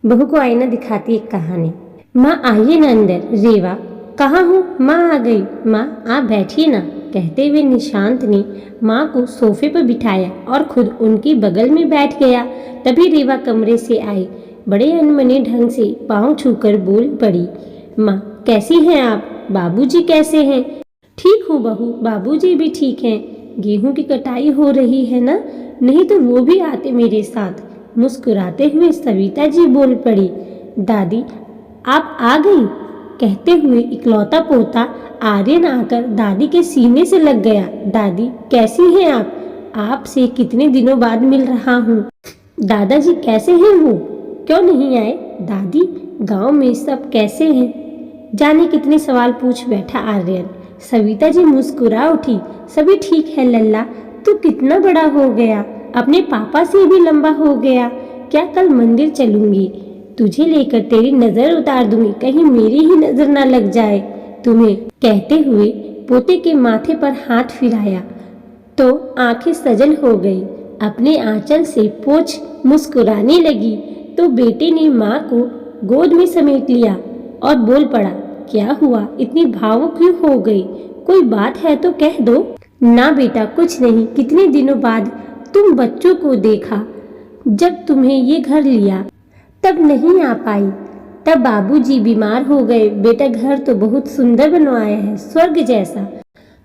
बहू को आईना दिखाती एक कहानी। माँ आइए ना अंदर। रेवा, कहाँ हूँ? माँ आ गई। माँ आप बैठिए ना, कहते हुए निशांत ने माँ को सोफे पर बिठाया और खुद उनकी बगल में बैठ गया। तभी रेवा कमरे से आई, बड़े अनमने ढंग से पाँव छूकर बोल पड़ी, माँ कैसी हैं आप? बाबूजी कैसे हैं? ठीक हूँ बहू, बाबूजी भी ठीक हैं। गेहूं की कटाई हो रही है ना, नहीं तो वो भी आते मेरे साथ। मुस्कुराते हुए सविता जी बोल पड़ी, दादी आप आ गई? कहते हुए इकलौता पोता आर्यन आकर दादी के सीने से लग गया। दादी कैसी हैं आप? आपसे कितने दिनों बाद मिल रहा हूँ। दादाजी कैसे हैं वो? क्यों नहीं आए? दादी गांव में सब कैसे हैं? जाने कितने सवाल पूछ बैठा आर्यन। सविता जी मुस्कुरा उठी, सभी ठीक है लल्ला, तू कितना बड़ा हो गया, अपने पापा से भी लंबा हो गया। क्या कल मंदिर चलूंगी, तुझे लेकर तेरी नजर उतार दूंगी, कहीं मेरी ही नजर ना लग जाए तुम्हें। कहते हुए पोते के माथे पर हाथ फिराया तो आंखें सजल हो गई। अपने आंचल से पोंछ मुस्कुराने लगी तो बेटे ने माँ को गोद में समेट लिया और बोल पड़ा, क्या हुआ, इतनी भावुक क्यों हो गई? कोई बात है तो कह दो। ना बेटा कुछ नहीं, कितने दिनों बाद तुम बच्चों को देखा। जब तुम्हें ये घर लिया तब नहीं आ पाई, तब बाबूजी बीमार हो गए। बेटा घर तो बहुत सुंदर बनवाया है, स्वर्ग जैसा।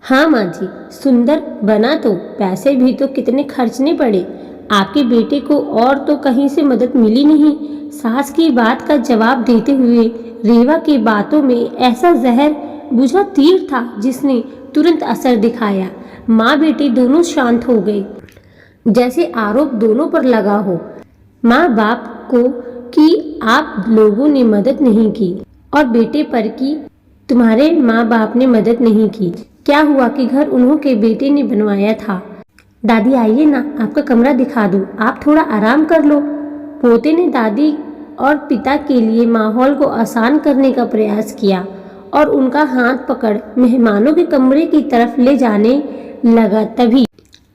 हाँ माँ जी, सुंदर बना तो पैसे भी तो कितने खर्चने पड़े। आपके बेटे को और तो कहीं से मदद मिली नहीं। सास की बात का जवाब देते हुए रेवा की बातों में ऐसा जहर बुझा तीर था जिसने तुरंत असर दिखाया। माँ बेटे दोनों शांत हो गए, जैसे आरोप दोनों पर लगा हो। माँ बाप को कि आप लोगों ने मदद नहीं की और बेटे पर कि तुम्हारे माँ बाप ने मदद नहीं की। क्या हुआ कि घर उन्हों के बेटे ने बनवाया था। दादी आइए ना, आपका कमरा दिखा दूं, आप थोड़ा आराम कर लो। पोते ने दादी और पिता के लिए माहौल को आसान करने का प्रयास किया और उनका हाथ पकड़ मेहमानों के कमरे की तरफ ले जाने लगा। तभी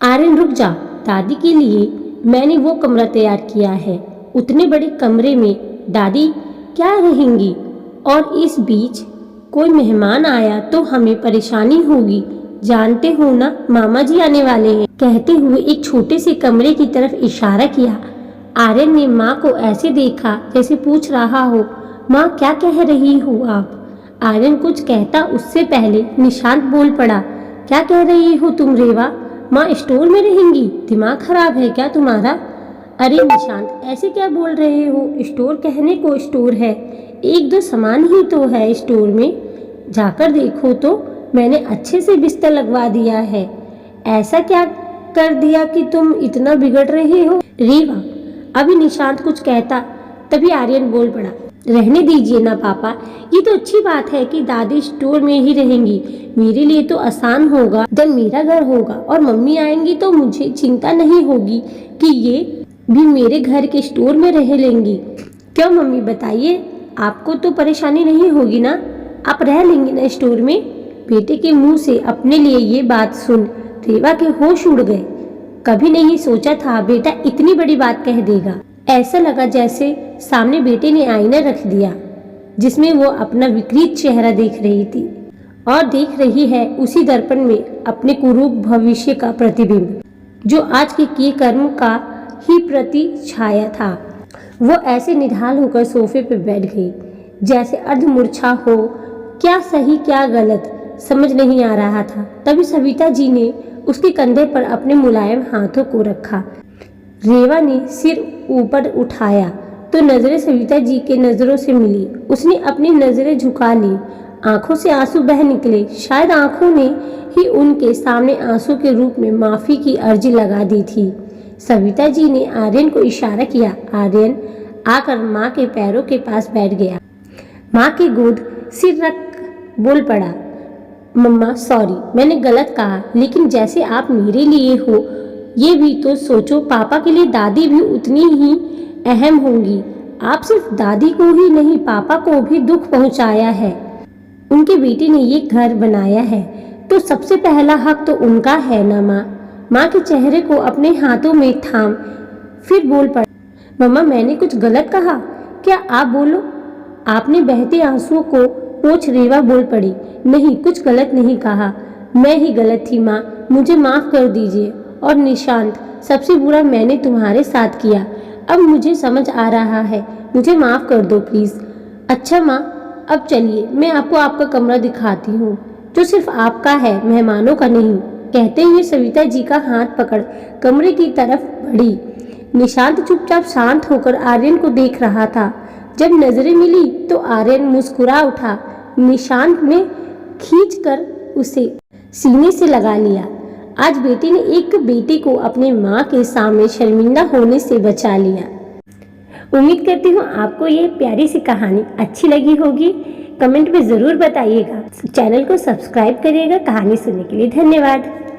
आर्यन रुक जा, दादी के लिए मैंने वो कमरा तैयार किया है। उतने बड़े कमरे में दादी क्या रहेंगी, और इस बीच कोई मेहमान आया तो हमें परेशानी होगी, जानते हो ना मामा जी आने वाले हैं। कहते हुए एक छोटे से कमरे की तरफ इशारा किया। आर्यन ने माँ को ऐसे देखा जैसे पूछ रहा हो, माँ क्या कह रही हो आप? आर्यन कुछ कहता उससे पहले निशांत बोल पड़ा, क्या कह रही हो तुम रेवा? माँ स्टोर में रहेंगी? दिमाग खराब है क्या तुम्हारा? अरे निशांत ऐसे क्या बोल रहे हो? स्टोर कहने को स्टोर है, एक दो सामान ही तो है स्टोर में, जाकर देखो तो मैंने अच्छे से बिस्तर लगवा दिया है। ऐसा क्या कर दिया कि तुम इतना बिगड़ रहे हो? रेवा अभी निशांत कुछ कहता तभी आर्यन बोल पड़ा, रहने दीजिए ना पापा, ये तो अच्छी बात है कि दादी स्टोर में ही रहेंगी। मेरे लिए तो आसान होगा, जब मेरा घर होगा और मम्मी आएंगी तो मुझे चिंता नहीं होगी कि ये भी मेरे घर के स्टोर में रह लेंगी। क्यों मम्मी बताइए, आपको तो परेशानी नहीं होगी ना, आप रह लेंगी ना स्टोर में? बेटे के मुंह से अपने लिए ये बात सुन रेवा के होश उड़ गए। कभी नहीं सोचा था बेटा इतनी बड़ी बात कह देगा। ऐसा लगा जैसे सामने बेटे ने आईना रख दिया जिसमें वो अपना विकृत चेहरा देख रही थी और देख रही है उसी दर्पण में अपने कुरूप भविष्य का प्रतिबिंब, जो आज के किए कर्म का ही प्रति छाया था। वो ऐसे निढाल होकर सोफे पर बैठ गई जैसे अर्धमूर्छा हो। क्या सही क्या गलत समझ नहीं आ रहा था। तभी सविता जी ने उसके कंधे पर अपने मुलायम हाथों को रखा। रेवा ने सिर ऊपर उठाया तो नजरें सविता जी के नजरों से मिली। उसने अपनी नजरें झुका ली, आंखों से आंसू बह निकले। शायद आंखों ने ही उनके सामने आंसू के रूप में माफी की अर्जी लगा दी थी। सविता जी ने आर्यन को इशारा किया। आर्यन आकर माँ के पैरों के पास बैठ गया। माँ की गोद सिर रख बोल पड़ा, मम्मा सॉरी, मैंने गलत कहा, लेकिन जैसे आप मेरे लिए हो ये भी तो सोचो, पापा के लिए दादी भी उतनी ही अहम होंगी। आप सिर्फ दादी को ही नहीं पापा को भी दुख पहुंचाया है। उनके बेटे ने ये घर बनाया है तो सबसे पहला हक तो उनका है ना माँ। माँ के चेहरे को अपने हाथों में थाम फिर बोल पड़ा, मम्मा मैंने कुछ गलत कहा? क्या आप बोलो। आपने बहते आंसुओं को पोंछ रीवा बोल पड़ी। नहीं, कुछ गलत नहीं कहा, मैं ही गलत थी माँ, मुझे माफ कर दीजिए। और निशांत, सबसे बुरा मैंने तुम्हारे साथ किया, अब मुझे समझ आ रहा है, मुझे माफ कर दो प्लीज। अच्छा माँ, अब चलिए मैं आपको आपका कमरा दिखाती हूँ, जो सिर्फ आपका है, मेहमानों का नहीं। कहते हुए सविता जी का हाथ पकड़ कमरे की तरफ बढ़ी। निशांत चुपचाप शांत होकर आर्यन को देख रहा था। जब नजरें मिली तो आर्यन मुस्कुरा उठा, निशांत में खींचकर उसे सीने से लगा लिया। आज बेटी ने एक बेटे को अपने माँ के सामने शर्मिंदा होने से बचा लिया। उम्मीद करती हूँ आपको ये प्यारी सी कहानी अच्छी लगी होगी। कमेंट में ज़रूर बताइएगा। चैनल को सब्सक्राइब करिएगा। कहानी सुनने के लिए धन्यवाद।